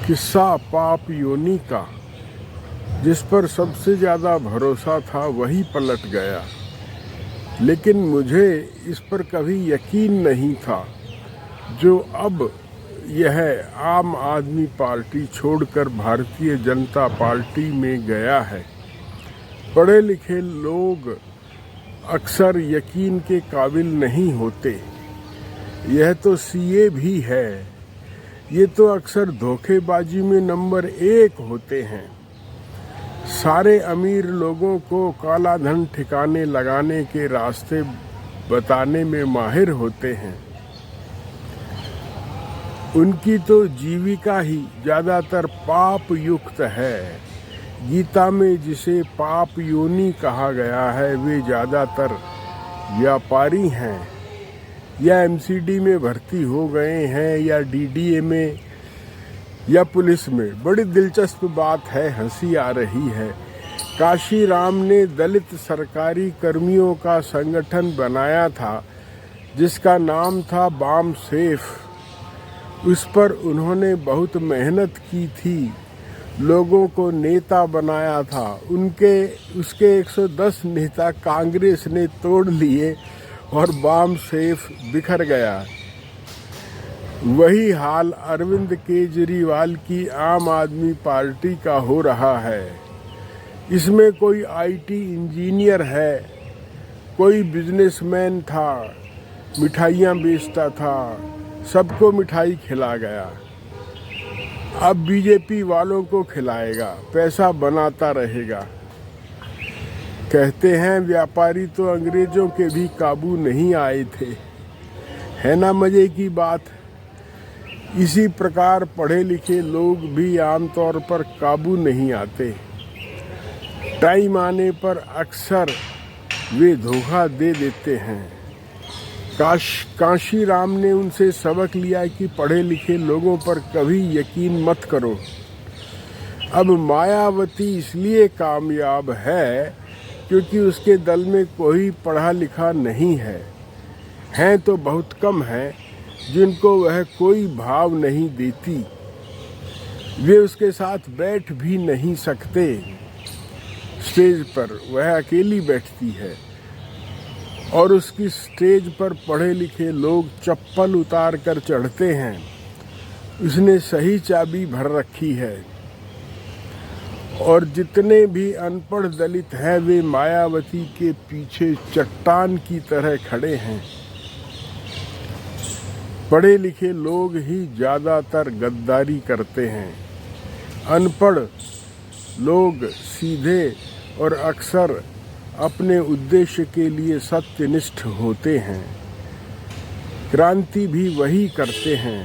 किस्सा पाप योनि का, जिस पर सबसे ज़्यादा भरोसा था वही पलट गया। लेकिन मुझे इस पर कभी यकीन नहीं था जो अब यह आम आदमी पार्टी छोड़कर भारतीय जनता पार्टी में गया है। पढ़े लिखे लोग अक्सर यकीन के काबिल नहीं होते। यह तो सीए भी है। ये तो अक्सर धोखेबाजी में नंबर 1 होते हैं। सारे अमीर लोगों को काला धन ठिकाने लगाने के रास्ते बताने में माहिर होते हैं। उनकी तो जीविका ही ज़्यादातर पाप युक्त है। गीता में जिसे पाप योनि कहा गया है वे ज़्यादातर व्यापारी हैं, या एमसीडी में भर्ती हो गए हैं, या डीडीए में, या पुलिस में। बड़ी दिलचस्प बात है, हंसी आ रही है। काशी राम ने दलित सरकारी कर्मियों का संगठन बनाया था जिसका नाम था बाम सेफ। उस पर उन्होंने बहुत मेहनत की थी, लोगों को नेता बनाया था। उसके 110 नेता कांग्रेस ने तोड़ लिए और बाम सेफ बिखर गया। वही हाल अरविंद केजरीवाल की आम आदमी पार्टी का हो रहा है। इसमें कोई आईटी इंजीनियर है, कोई बिजनेसमैन था, मिठाइयाँ बेचता था, सबको मिठाई खिला गया। अब बीजेपी वालों को खिलाएगा, पैसा बनाता रहेगा। कहते हैं व्यापारी तो अंग्रेजों के भी काबू नहीं आए थे। है ना मजे की बात। इसी प्रकार पढ़े लिखे लोग भी आमतौर पर काबू नहीं आते। टाइम आने पर अक्सर वे धोखा दे देते हैं। काशी राम ने उनसे सबक लिया कि पढ़े लिखे लोगों पर कभी यकीन मत करो। अब मायावती इसलिए कामयाब है क्योंकि उसके दल में कोई पढ़ा लिखा नहीं है। हैं तो बहुत कम हैं जिनको वह कोई भाव नहीं देती। वे उसके साथ बैठ भी नहीं सकते। स्टेज पर वह अकेली बैठती है और उसकी स्टेज पर पढ़े लिखे लोग चप्पल उतार कर चढ़ते हैं। उसने सही चाबी भर रखी है और जितने भी अनपढ़ दलित हैं वे मायावती के पीछे चट्टान की तरह खड़े हैं। पढ़े लिखे लोग ही ज़्यादातर गद्दारी करते हैं। अनपढ़ लोग सीधे और अक्सर अपने उद्देश्य के लिए सत्यनिष्ठ होते हैं। क्रांति भी वही करते हैं।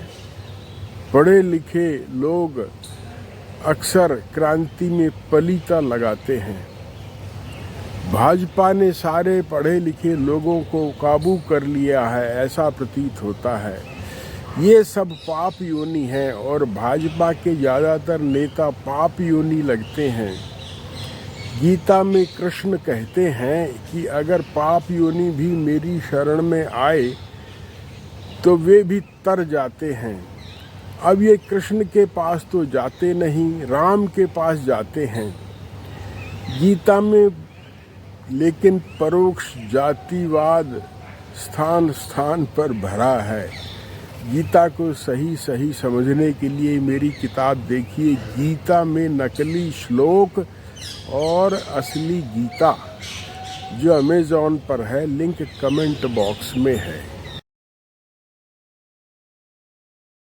पढ़े लिखे लोग अक्सर क्रांति में पलीता लगाते हैं। भाजपा ने सारे पढ़े लिखे लोगों को काबू कर लिया है, ऐसा प्रतीत होता है। ये सब पाप योनि हैं और भाजपा के ज़्यादातर नेता पाप योनि लगते हैं। गीता में कृष्ण कहते हैं कि अगर पाप योनि भी मेरी शरण में आए तो वे भी तर जाते हैं। अब ये कृष्ण के पास तो जाते नहीं, राम के पास जाते हैं। गीता में लेकिन परोक्ष जातिवाद स्थान स्थान पर भरा है। गीता को सही सही समझने के लिए मेरी किताब देखिए, गीता में नकली श्लोक और असली गीता, जो अमेज़ॉन पर है। लिंक कमेंट बॉक्स में है।